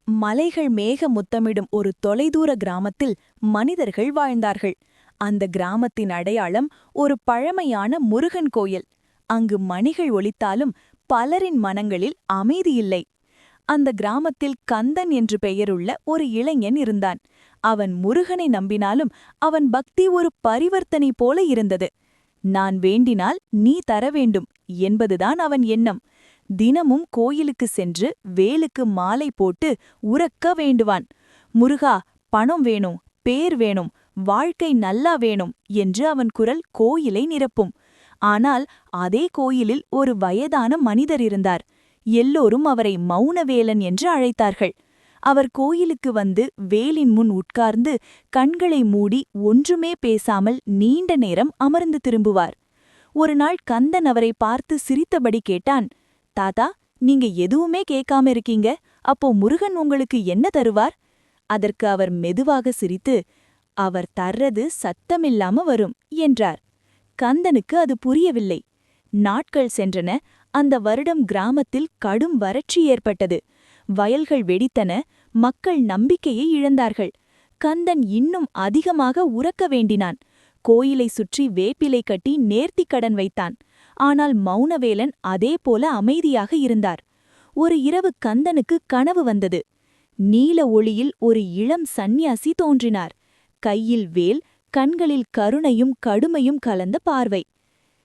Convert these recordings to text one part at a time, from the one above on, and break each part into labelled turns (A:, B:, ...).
A: மலைகள் மேக முத்தமிடும் ஒரு தொலைதூர கிராமத்தில் மனிதர்கள் வாழ்ந்தார்கள். அந்த கிராமத்தின் அடையாளம் ஒரு பழமையான முருகன் கோயில். அங்கு மணிகள் ஒலித்தாலும் பலரின் மனங்களில் அமைதியில்லை. அந்த கிராமத்தில் கந்தன் என்று பெயருள்ள ஒரு இளைஞன் இருந்தான். அவன் முருகனை நம்பினாலும் அவன் பக்தி ஒரு பரிவர்த்தனை போல இருந்தது. நான் வேண்டினால் நீ தர வேண்டும் என்பதுதான் அவன் எண்ணம். தினமும் கோயிலுக்கு சென்று வேலுக்கு மாலை போட்டு உரக்க வேண்டுவான். முருகா, பணம் வேணும், பேர் வேணும், வாழ்க்கை நல்லா வேணும் என்று அவன் குரல் கோயிலை நிரப்பும். ஆனால் அதே கோயிலில் ஒரு வயதான மனிதர் இருந்தார். எல்லோரும் அவரை மௌனவேலன் என்று அழைத்தார்கள். அவர் கோயிலுக்கு வந்து வேலின் முன் உட்கார்ந்து கண்களை மூடி ஒன்றுமே பேசாமல் நீண்ட நேரம் அமர்ந்து திரும்புவார். ஒரு நாள் கந்தன் அவரை பார்த்து சிரித்தபடி கேட்டான், தாத்தா, நீங்க எதுவுமே கேட்காம இருக்கீங்க, அப்போ முருகன் உங்களுக்கு என்ன தருவார்? அதற்கு அவர் மெதுவாக சிரித்து, அவர் தர்றது சத்தமில்லாம வரும் என்றார். கந்தனுக்கு அது புரியவில்லை. நாட்கள் சென்றன. அந்த வருடம் கிராமத்தில் கடும் வறட்சி ஏற்பட்டது. வயல்கள் வெடித்தன. மக்கள் நம்பிக்கையை இழந்தார்கள். கந்தன் இன்னும் அதிகமாக உரக்க வேண்டினான். கோயிலை சுற்றி வேப்பிலை கட்டி நேர்த்திக் கடன் வைத்தான். ஆனால் மௌனவேலன் அதேபோல அமைதியாக இருந்தார். ஒரு இரவு கந்தனுக்கு கனவு வந்தது. நீல ஒளியில் ஒரு இளம் சந்நியாசி தோன்றினார். கையில் வேல், கண்களில் கருணையும் கடுமையும் கலந்த பார்வை.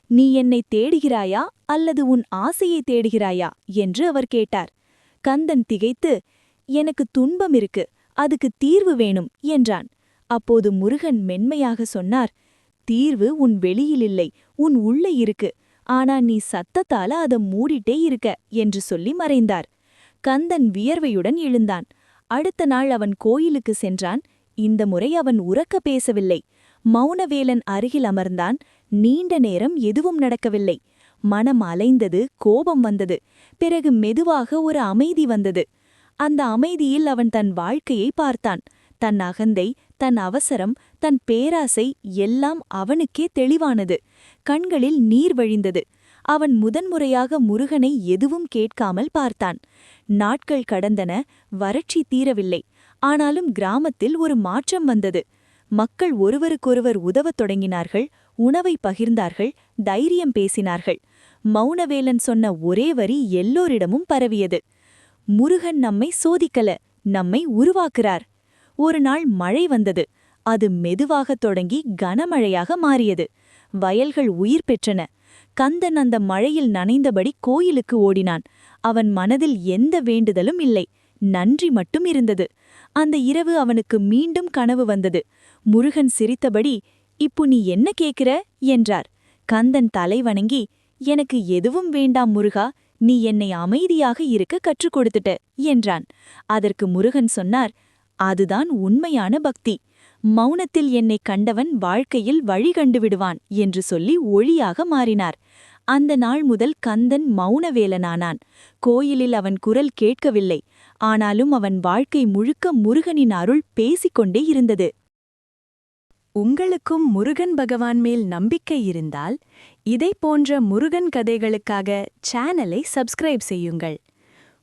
A: நீ என்னை தேடுகிறாயா அல்லது உன் ஆசையை தேடுகிறாயா என்று அவர் கேட்டார். கந்தன் திகைத்து, எனக்கு துன்பம் இருக்கு, அதுக்கு தீர்வு வேணும் என்றான். அப்போது முருகன் மென்மையாக சொன்னார், தீர்வு உன் வெளியிலில்லை, உன் உள்ளே இருக்கு. ஆனா நீ சத்தத்தால அத மூடிட்டே இருக்க என்று சொல்லி மறைந்தார். கந்தன் வியர்வையுடன் எழுந்தான். அடுத்த நாள் அவன் கோயிலுக்கு சென்றான். இந்த முறை அவன் உரக்க பேசவில்லை. மௌனவேலன் அருகில் அமர்ந்தான். நீண்ட நேரம் எதுவும் நடக்கவில்லை. மனம் அலைந்தது, கோபம் வந்தது. பிறகு மெதுவாக ஒரு அமைதி வந்தது. அந்த அமைதியில் அவன் தன் வாழ்க்கையை பார்த்தான். தன் அகந்தை, தன் அவசரம், தன் பேராசை எல்லாம் அவனுக்கே தெளிவானது. கண்களில் நீர் வழிந்தது. அவன் முதன்முறையாக முருகனை எதுவும் கேட்காமல் பார்த்தான். நாட்கள் கடந்தன. வறட்சி தீரவில்லை. ஆனாலும் கிராமத்தில் ஒரு மாற்றம் வந்தது. மக்கள் ஒருவருக்கொருவர் உதவத் தொடங்கினார்கள். உணவை பகிர்ந்தார்கள். தைரியம் பேசினார்கள். மௌனவேலன் சொன்ன ஒரே வரி எல்லோரிடமும் பரவியது. முருகன் நம்மை சோதிக்கல, நம்மை உருவாக்குறார். ஒரு நாள் மழை வந்தது. அது மெதுவாகத் தொடங்கி கனமழையாக மாறியது. வயல்கள் உயிர் பெற்றன. கந்தன் அந்த மழையில் நனைந்தபடி கோயிலுக்கு ஓடினான். அவன் மனதில் எந்த வேண்டுதலும் இல்லை, நன்றி மட்டும் இருந்தது. அந்த இரவு அவனுக்கு மீண்டும் கனவு வந்தது. முருகன் சிரித்தபடி, இப்போ நீ என்ன கேட்கிற என்றார். கந்தன் தலை வணங்கி, எனக்கு எதுவும் வேண்டாம் முருகா, நீ என்னை அமைதியாக இருக்க கற்றுக் கொடுத்துட்ட என்றான். அதற்கு முருகன் சொன்னார், அதுதான் உண்மையான பக்தி. மௌனத்தில் என்னை கண்டவன் வாழ்க்கையில் வழி கண்டுவிடுவான் என்று சொல்லி ஒளியாக மாறினார். அந்த நாள் முதல் கந்தன் மௌனவேலனானான். கோயிலில் அவன் குரல் கேட்கவில்லை. ஆனாலும் அவன் வாழ்க்கை முழுக்க முருகனின் அருள் பேசிக்கொண்டே இருந்தது. உங்களுக்கும் முருகன் பகவான் மேல் நம்பிக்கை இருந்தால் இதை போன்ற முருகன் கதைகளுக்காக சேனலை சப்ஸ்கிரைப் செய்யுங்கள்.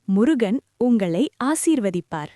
A: முருகன் உங்களை ஆசீர்வதிப்பார்.